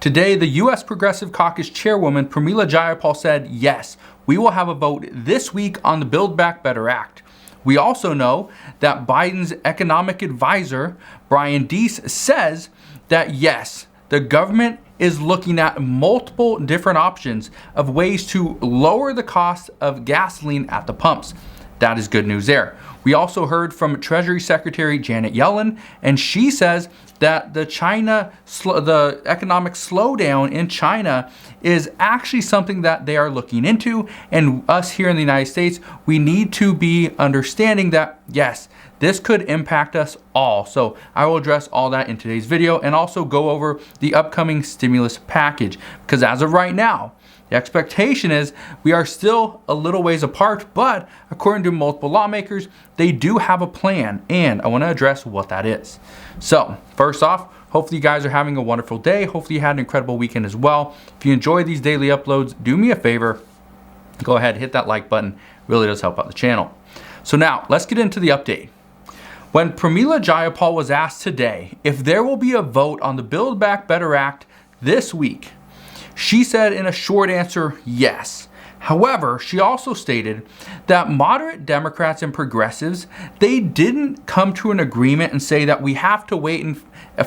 Today, the U.S. Progressive Caucus Chairwoman Pramila Jayapal said, yes, we will have a vote this week on the Build Back Better Act. We also know that Biden's economic advisor, Brian Deese, says that yes, the government is looking at multiple different options of ways to lower the cost of gasoline at the pumps. That is good news there. We also heard from Treasury Secretary Janet Yellen, and she says that the economic slowdown in China is actually something that they are looking into, and us here in the United States, we need to be understanding that, yes, this could impact us all. So I will address all that in today's video and also go over the upcoming stimulus package, because as of right now, the expectation is we are still a little ways apart, but according to multiple lawmakers, they do have a plan, and I want to address what that is. So first off, hopefully you guys are having a wonderful day. Hopefully you had an incredible weekend as well. If you enjoy these daily uploads, do me a favor, go ahead, hit that like button. It really does help out the channel. So now let's get into the update. When Pramila Jayapal was asked today if there will be a vote on the Build Back Better Act this week, she said in a short answer, yes. However, she also stated that moderate Democrats and progressives, they didn't come to an agreement and say that we have to wait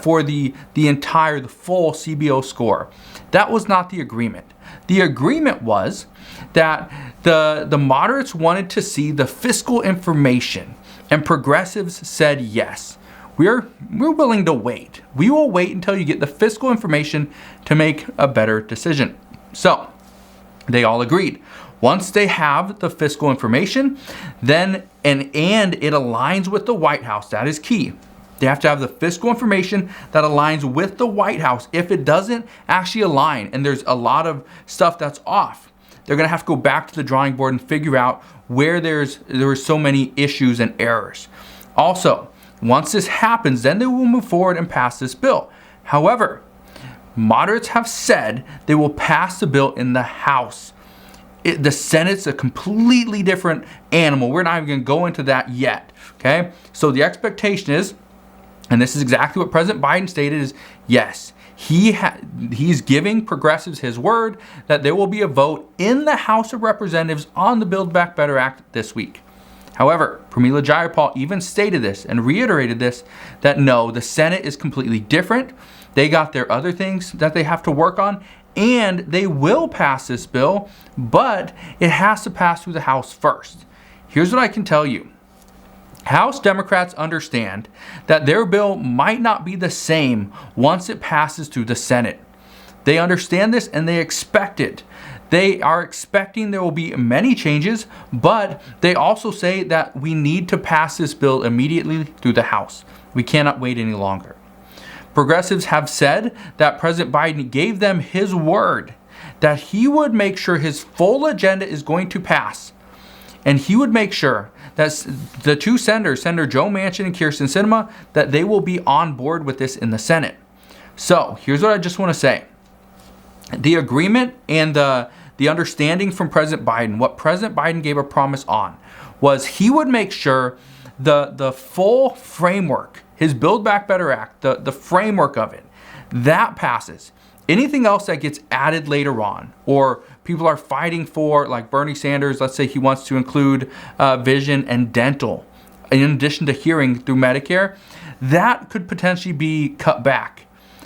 for the full CBO score. That was not the agreement. The agreement was that the moderates wanted to see the fiscal information, and progressives said yes. We're willing to wait. We will wait until you get the fiscal information to make a better decision. So they all agreed. Once they have the fiscal information, then and it aligns with the White House, that is key. They have to have the fiscal information that aligns with the White House. If it doesn't actually align and there's a lot of stuff that's off, they're gonna have to go back to the drawing board and figure out where there were so many issues and errors. Also, once this happens, then they will move forward and pass this bill. However, moderates have said they will pass the bill in the House. The Senate's a completely different animal. We're not even going to go into that yet, okay? So the expectation is, and this is exactly what President Biden stated, is yes, he's giving progressives his word that there will be a vote in the House of Representatives on the Build Back Better Act this week. However, Pramila Jayapal even stated this and reiterated this, that no, the Senate is completely different. They got their other things that they have to work on, and they will pass this bill, but it has to pass through the House first. Here's what I can tell you. House Democrats understand that their bill might not be the same once it passes through the Senate. They understand this and they expect it. They are expecting there will be many changes, but they also say that we need to pass this bill immediately through the House. We cannot wait any longer. Progressives have said that President Biden gave them his word that he would make sure his full agenda is going to pass. And he would make sure that the two senators, Senator Joe Manchin and Kyrsten Sinema, that they will be on board with this in the Senate. So here's what I just want to say. The agreement and the understanding from President Biden, what President Biden gave a promise on, was he would make sure the full framework, his Build Back Better Act, the framework of it, that passes. Anything else that gets added later on, or people are fighting for, like Bernie Sanders, let's say he wants to include vision and dental, in addition to hearing through Medicare, that could potentially be cut back.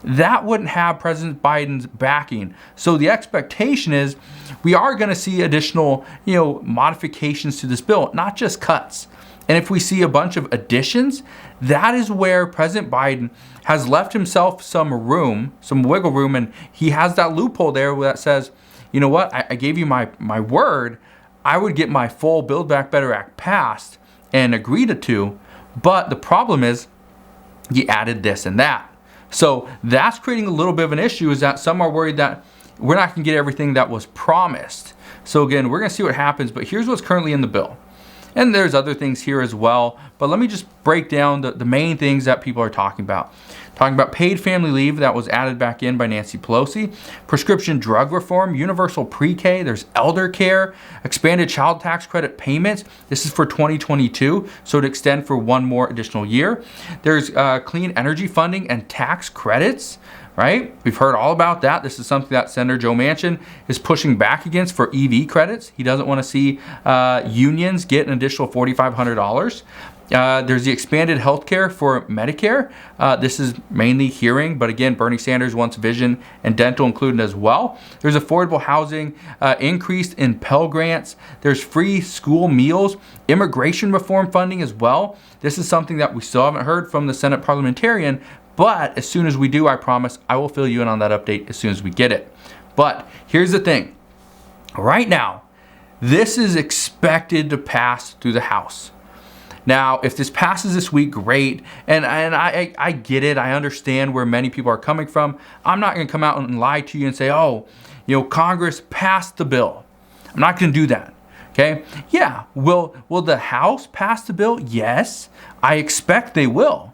That wouldn't have President Biden's backing. So the expectation is we are going to see additional, modifications to this bill, not just cuts. And if we see a bunch of additions, that is where President Biden has left himself some room, some wiggle room, and he has that loophole there that says, you know what, I gave you my word, I would get my full Build Back Better Act passed and agreed to, but the problem is he added this and that. So that's creating a little bit of an issue, is that some are worried that we're not going to get everything that was promised. So again, we're going to see what happens, but here's what's currently in the bill. And there's other things here as well, but let me just break down the main things that people are talking about. Talking about paid family leave that was added back in by Nancy Pelosi, prescription drug reform, universal pre-K, there's elder care, expanded child tax credit payments. This is for 2022, so it extend for one more additional year. There's clean energy funding and tax credits right? We've heard all about that. This is something that Senator Joe Manchin is pushing back against for EV credits. He doesn't want to see unions get an additional $4,500. There's the expanded health care for Medicare. This is mainly hearing, but again, Bernie Sanders wants vision and dental included as well. There's affordable housing, increase in Pell Grants. There's free school meals, immigration reform funding as well. This is something that we still haven't heard from the Senate parliamentarian, but as soon as we do, I promise I will fill you in on that update as soon as we get it. But here's the thing. Right now, this is expected to pass through the House. Now, if this passes this week, great. And I get it. I understand where many people are coming from. I'm not going to come out and lie to you and say, oh, Congress passed the bill. I'm not going to do that. Okay? Yeah. Will the House pass the bill? Yes. I expect they will.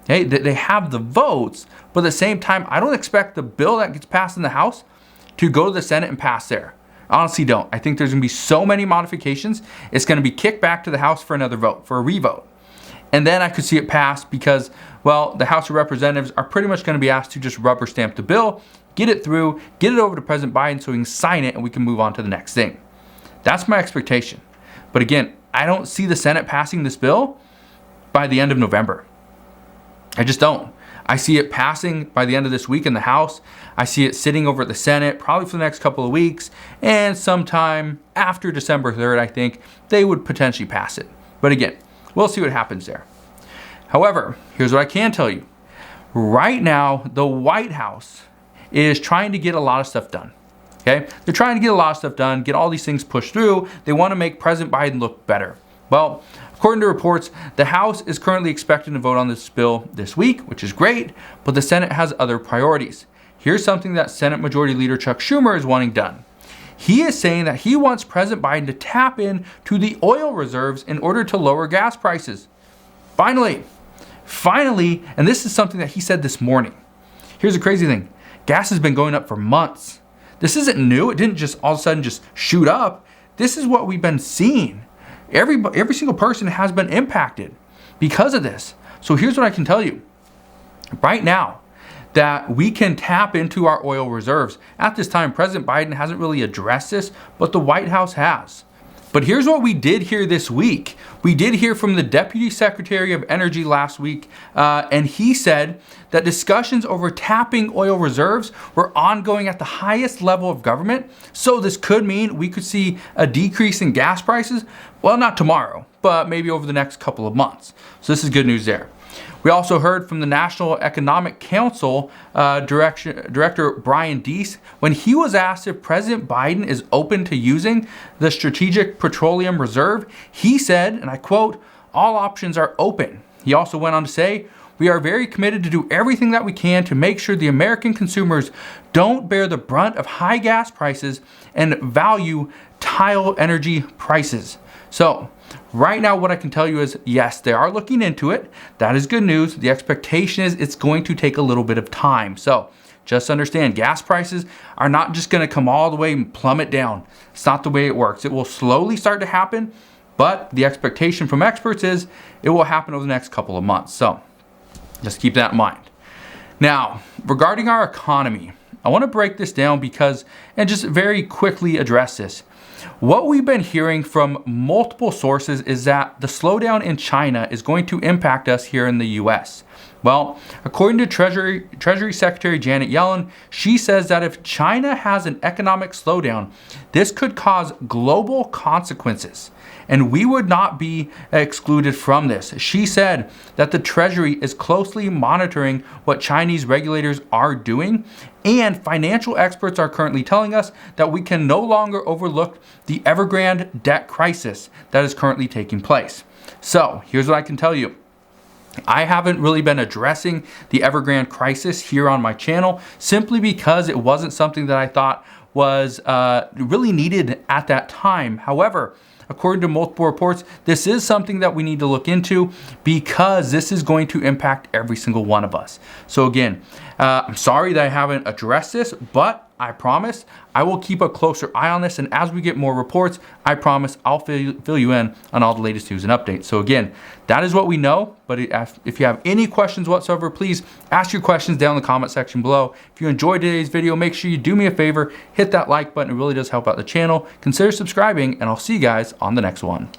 Okay? They have the votes. But at the same time, I don't expect the bill that gets passed in the House to go to the Senate and pass there. I honestly don't. I think there's going to be so many modifications. It's going to be kicked back to the House for another vote, for a revote. And then I could see it pass because, well, the House of Representatives are pretty much going to be asked to just rubber stamp the bill, get it through, get it over to President Biden so he can sign it and we can move on to the next thing. That's my expectation. But again, I don't see the Senate passing this bill by the end of November. I just don't. I see it passing by the end of this week in the House. I see it sitting over at the Senate probably for the next couple of weeks. And sometime after December 3rd, I think they would potentially pass it. But again, we'll see what happens there. However, here's what I can tell you. Right now, the White House is trying to get a lot of stuff done. Okay? They're trying to get a lot of stuff done, get all these things pushed through. They want to make President Biden look better. Well, according to reports, the House is currently expecting to vote on this bill this week, which is great, but the Senate has other priorities. Here's something that Senate Majority Leader Chuck Schumer is wanting done. He is saying that he wants President Biden to tap into the oil reserves in order to lower gas prices. Finally, and this is something that he said this morning. Here's the crazy thing. Gas has been going up for months. This isn't new. It didn't just all of a sudden just shoot up. This is what we've been seeing. Every single person has been impacted because of this. So here's what I can tell you. Right now, that we can tap into our oil reserves. At this time, President Biden hasn't really addressed this, but the White House has. But here's what we did hear this week. We did hear from the Deputy Secretary of Energy last week, and he said that discussions over tapping oil reserves were ongoing at the highest level of government. So this could mean we could see a decrease in gas prices. Well, not tomorrow, but maybe over the next couple of months. So this is good news there. We also heard from the National Economic Council Director Brian Deese when he was asked if President Biden is open to using the Strategic Petroleum Reserve. He said, and I quote, "All options are open." He also went on to say, "We are very committed to do everything that we can to make sure the American consumers don't bear the brunt of high gas prices and volatile energy prices." So, right now, what I can tell you is, yes, they are looking into it. That is good news. The expectation is it's going to take a little bit of time. So, just understand, gas prices are not just going to come all the way and plummet down. It's not the way it works. It will slowly start to happen, but the expectation from experts is it will happen over the next couple of months. So, just keep that in mind. Now, regarding our economy, I want to break this down and just very quickly address this. What we've been hearing from multiple sources is that the slowdown in China is going to impact us here in the US. Well, according to Treasury Secretary Janet Yellen, she says that if China has an economic slowdown, this could cause global consequences, and we would not be excluded from this. She said that the Treasury is closely monitoring what Chinese regulators are doing, and financial experts are currently telling us that we can no longer overlook the Evergrande debt crisis that is currently taking place. So, here's what I can tell you. I haven't really been addressing the Evergrande crisis here on my channel simply because it wasn't something that I thought was really needed at that time. However, according to multiple reports, this is something that we need to look into because this is going to impact every single one of us. So again, I'm sorry that I haven't addressed this, but I promise I will keep a closer eye on this, and as we get more reports, I promise I'll fill you in on all the latest news and updates. So again, that is what we know, but if you have any questions whatsoever, please ask your questions down in the comment section below. If you enjoyed today's video, make sure you do me a favor, hit that like button. It really does help out the channel. Consider subscribing, and I'll see you guys on the next one.